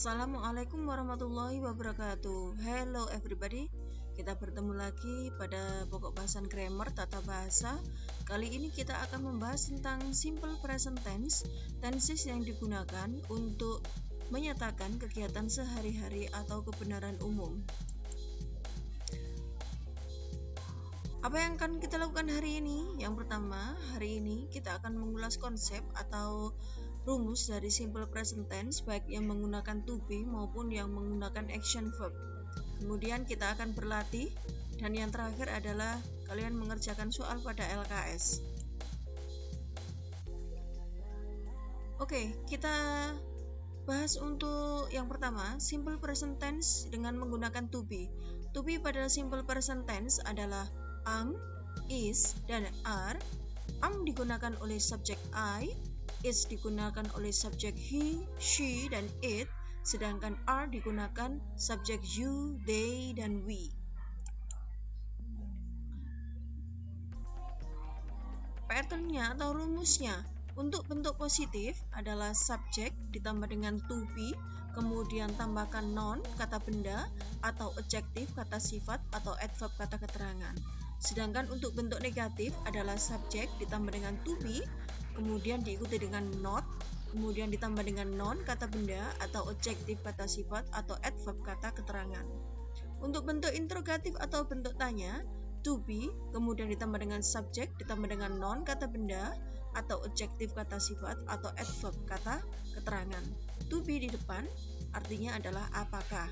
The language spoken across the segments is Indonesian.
Assalamualaikum warahmatullahi wabarakatuh. Hello everybody. Kita bertemu lagi pada pokok bahasan grammar tata bahasa. Kali ini kita akan membahas tentang simple present tense, tenses yang digunakan untuk menyatakan kegiatan sehari-hari atau kebenaran umum. Apa yang akan kita lakukan hari ini? Yang pertama, hari ini kita akan mengulas konsep atau rumus dari simple present tense baik yang menggunakan to be maupun yang menggunakan action verb. Kemudian kita akan berlatih dan yang terakhir adalah kalian mengerjakan soal pada LKS. Oke, kita bahas untuk yang pertama, simple present tense dengan menggunakan to be. To be pada simple present tense adalah am, is, dan are. Am digunakan oleh subjek I, is digunakan oleh subjek he, she, dan it, sedangkan are digunakan subjek you, they, dan we. Patternnya atau rumusnya untuk bentuk positif adalah subjek ditambah dengan to be, kemudian tambahkan noun kata benda atau adjektif kata sifat atau adverb kata keterangan. Sedangkan untuk bentuk negatif adalah subjek ditambah dengan to be, kemudian diikuti dengan not, kemudian ditambah dengan noun kata benda atau adjektif kata sifat atau adverb kata keterangan. Untuk bentuk interrogatif atau bentuk tanya, to be, kemudian ditambah dengan subjek ditambah dengan noun kata benda atau adjektif kata sifat atau adverb kata keterangan. To be di depan artinya adalah apakah.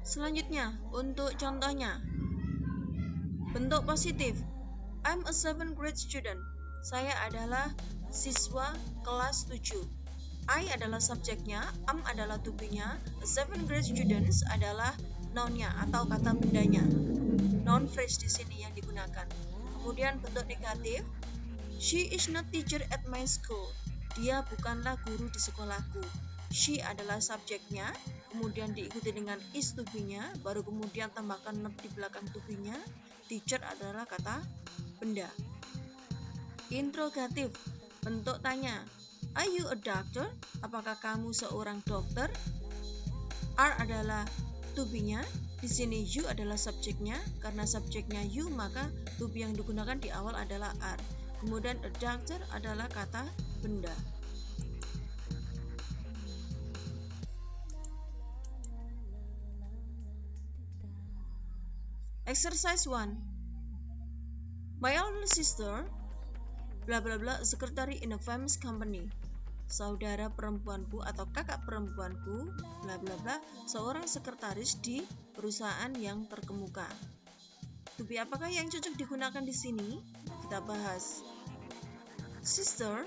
Selanjutnya, untuk contohnya, bentuk positif. I'm a 7th grade student. Saya adalah siswa kelas 7. I adalah subjeknya, am adalah to be-nya, a 7th grade students adalah noun-nya atau kata bendanya. Noun phrase di sini yang digunakan. Kemudian bentuk negatif. She is not teacher at my school. Dia bukanlah guru di sekolahku. She adalah subjeknya, kemudian diikuti dengan is to be-nya, baru kemudian tambahkan not di belakang to be-nya. Teacher adalah kata benda. Interrogatif, bentuk tanya. Are you a doctor? Apakah kamu seorang dokter? Are adalah to be-nya, di sini you adalah subjeknya, karena subjeknya you maka to be yang digunakan di awal adalah are. Kemudian a doctor adalah kata benda. Exercise 1. My older sister, bla bla bla, a secretary in a famous company. Saudara perempuanku atau kakak perempuanku, bla bla bla, seorang sekretaris di perusahaan yang terkemuka. To be apakah yang cocok digunakan di sini? Kita bahas. Sister,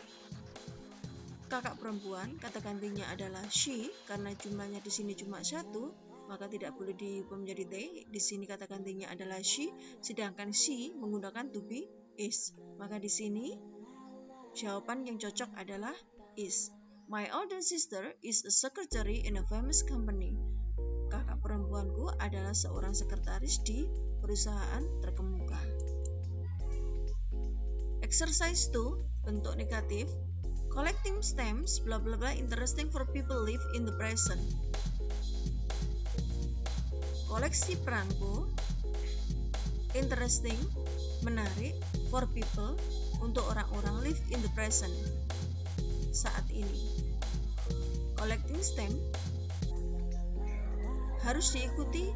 kakak perempuan, kata gantinya adalah she, karena jumlahnya di sini cuma satu. Maka tidak boleh diubah menjadi they. Di sini kata gantinya adalah she, sedangkan she menggunakan to be is. Maka di sini jawaban yang cocok adalah is. My older sister is a secretary in a famous company. Kakak perempuanku adalah seorang sekretaris di perusahaan terkemuka. Exercise 2, bentuk negatif. Collecting stamps, bla bla bla, interesting for people live in the present. Koleksi perangko, interesting, menarik, for people, untuk orang-orang live in the present, saat ini. Collecting stamp harus diikuti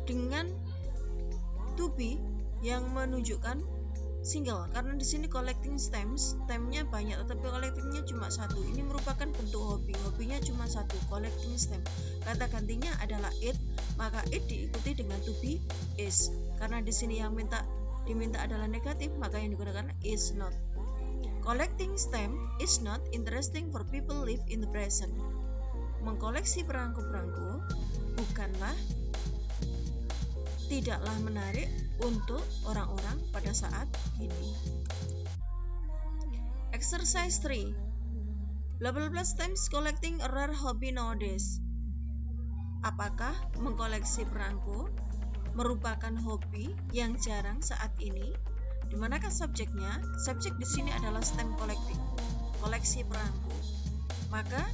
dengan to be yang menunjukkan single, karena di sini collecting stamps, stamp-nya banyak tetapi collecting-nya cuma satu. Ini merupakan bentuk hobi, hobinya cuma satu, collecting stamp. Kata gantinya adalah it, maka it diikuti dengan to be is. Karena di sini yang diminta adalah negatif, maka yang digunakan is not. Collecting stamp is not interesting for people live in the present. Mengkoleksi perangko-perangko tidaklah menarik untuk orang-orang pada saat ini. Exercise 3. Blah blah blah stamps collecting a rare hobby nowadays. Apakah mengkoleksi perangko merupakan hobi yang jarang saat ini. Di manakah subjeknya? Subjek di sini adalah stamp collecting, koleksi perangko. Maka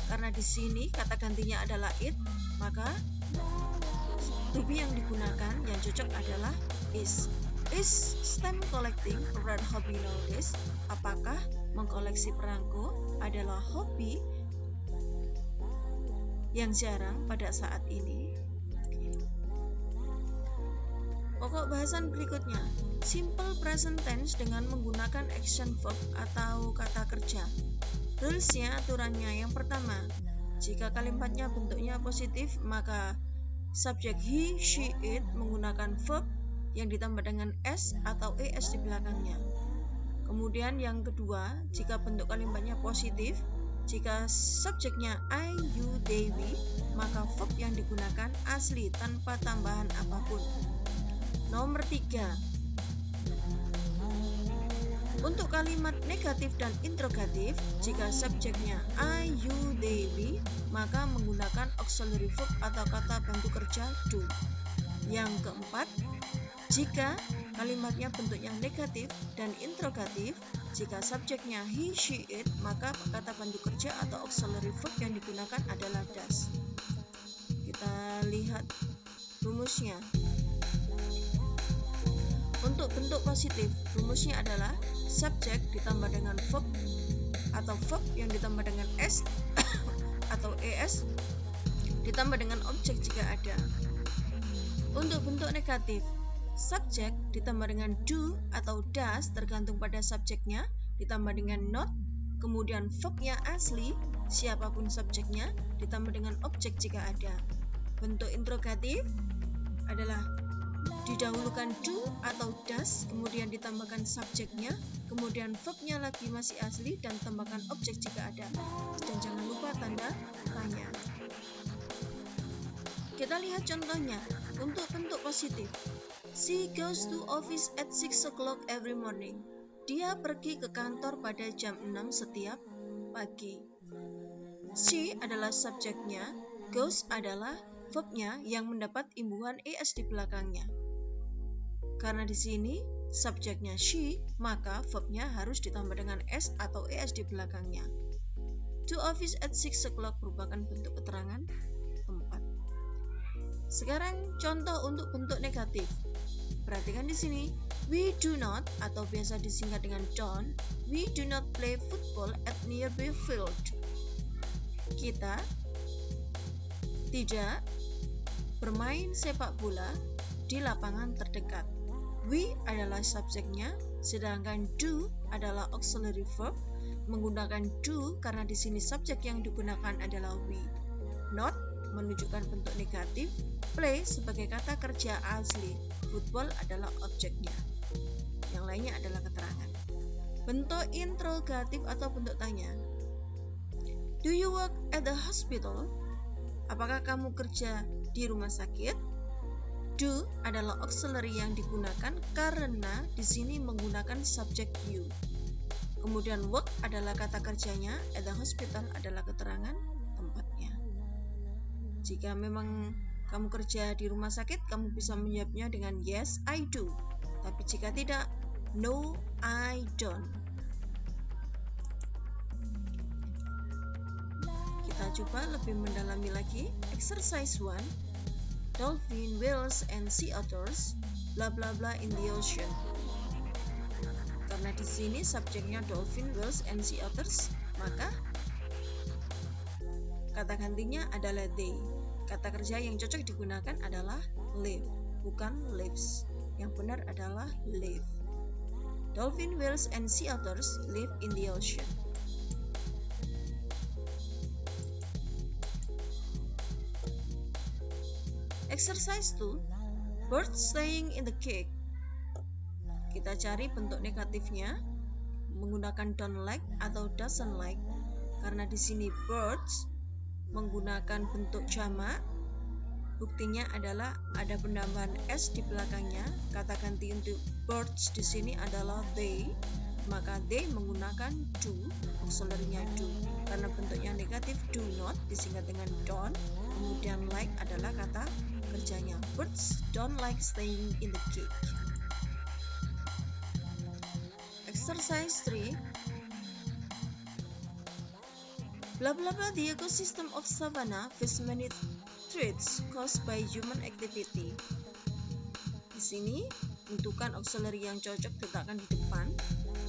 karena di sini kata gantinya adalah it, maka to be yang digunakan yang cocok adalah is. Is stamp collecting a rare hobby nowadays? Apakah mengkoleksi perangko adalah hobi yang jarang pada saat ini? Pokok bahasan berikutnya, simple present tense dengan menggunakan action verb atau kata kerja. Rules-nya, aturannya, yang pertama, jika kalimatnya bentuknya positif, maka subjek he, she, it menggunakan verb yang ditambah dengan s atau es di belakangnya. Kemudian yang kedua, jika bentuk kalimatnya positif, jika subjeknya I, you, they, we, maka verb yang digunakan asli tanpa tambahan apapun. Nomor 3, untuk kalimat negatif dan interrogatif, jika subjeknya I, you, they, we, maka menggunakan auxiliary verb atau kata bantu kerja do. Yang keempat, jika kalimatnya bentuknya negatif dan interrogatif, jika subjeknya he, she, it, maka kata bantu kerja atau auxiliary verb yang digunakan adalah does. Kita lihat rumusnya. Untuk bentuk positif, rumusnya adalah subjek ditambah dengan verb atau verb yang ditambah dengan s atau es ditambah dengan objek jika ada. Untuk bentuk negatif, subjek ditambah dengan do atau does tergantung pada subjeknya ditambah dengan not, kemudian verbnya asli siapapun subjeknya ditambah dengan objek jika ada. Bentuk interrogatif adalah didahulukan do atau does, kemudian ditambahkan subjeknya, kemudian verbnya lagi masih asli dan tambahkan objek jika ada. Dan jangan lupa tanda tanya. Kita lihat contohnya. Untuk bentuk positif, she goes to office at 6 o'clock every morning. Dia pergi ke kantor pada jam 6 setiap pagi. She adalah subjeknya, goes adalah verbnya yang mendapat imbuhan es di belakangnya. Karena di sini subjeknya she, maka verbnya harus ditambah dengan s atau es di belakangnya. To office at 6 o'clock merupakan bentuk keterangan 4. Sekarang contoh untuk bentuk negatif. Perhatikan di sini, we do not atau biasa disingkat dengan don't, we do not play football at nearby field. Kita tidak bermain sepak bola di lapangan terdekat. We adalah subjeknya, sedangkan do adalah auxiliary verb. Menggunakan do karena di sini subjek yang digunakan adalah we. Not menunjukkan bentuk negatif, play sebagai kata kerja asli, football adalah objeknya. Yang lainnya adalah keterangan. Bentuk interrogatif atau bentuk tanya. Do you work at the hospital? Apakah kamu kerja di rumah sakit? Do adalah auxiliary yang digunakan karena di sini menggunakan subjek you. Kemudian work adalah kata kerjanya, at the hospital adalah keterangan tempatnya. Jika memang kamu kerja di rumah sakit, kamu bisa menjawabnya dengan yes, I do. Tapi jika tidak, no, I don't. Kita coba lebih mendalami lagi. Exercise 1. Dolphin, whales, and sea otters, bla bla bla in the ocean. Karena di sini subjeknya dolphin, whales, and sea otters, maka kata gantinya adalah they. Kata kerja yang cocok digunakan adalah live, bukan lives. Yang benar adalah live. Dolphin, whales, and sea otters live in the ocean. Exercise 2. Birds staying in the cage. Kita cari bentuk negatifnya menggunakan don't like atau doesn't like. Karena di sini birds menggunakan bentuk jamak, buktinya adalah ada penambahan s di belakangnya. Kata ganti untuk birds di sini adalah they. maka they menggunakan do, auxiliary-nya do. Karena bentuknya negatif, do not disingkat dengan don't. Kemudian like adalah kata kerjanya. Birds don't like staying in the cage. Exercise 3. Blah blah blah, the ecosystem of savanna face many threats caused by human activity. Di sini tentukan auxiliary yang cocok diletakkan di depan.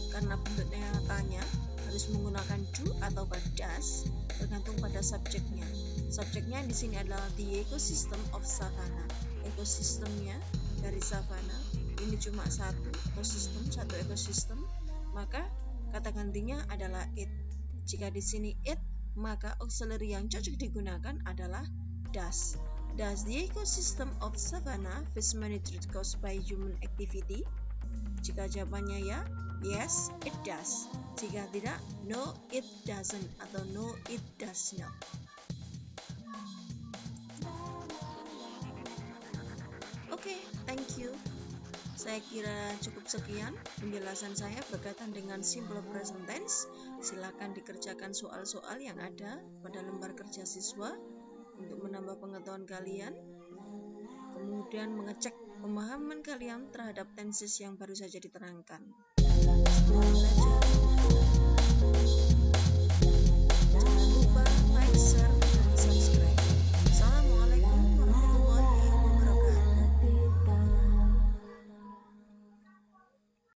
Karena bentuknya tanya, harus menggunakan do atau does, tergantung pada subjeknya. Subjeknya di sini adalah the ecosystem of savanna. Ekosistemnya dari savana. Ini cuma satu ekosistem, maka kata gantinya adalah it. Jika di sini it, maka auxiliary yang cocok digunakan adalah does. Does the ecosystem of savanna face many threats caused by human activity? Jika jawabannya ya, yes, it does. Jika tidak, no, it doesn't atau no, it does not. Oke, thank you. Saya kira cukup sekian penjelasan saya berkaitan dengan simple present tense. Silakan dikerjakan soal-soal yang ada pada lembar kerja siswa untuk menambah pengetahuan kalian. Kemudian mengecek pemahaman kalian terhadap tenses yang baru saja diterangkan.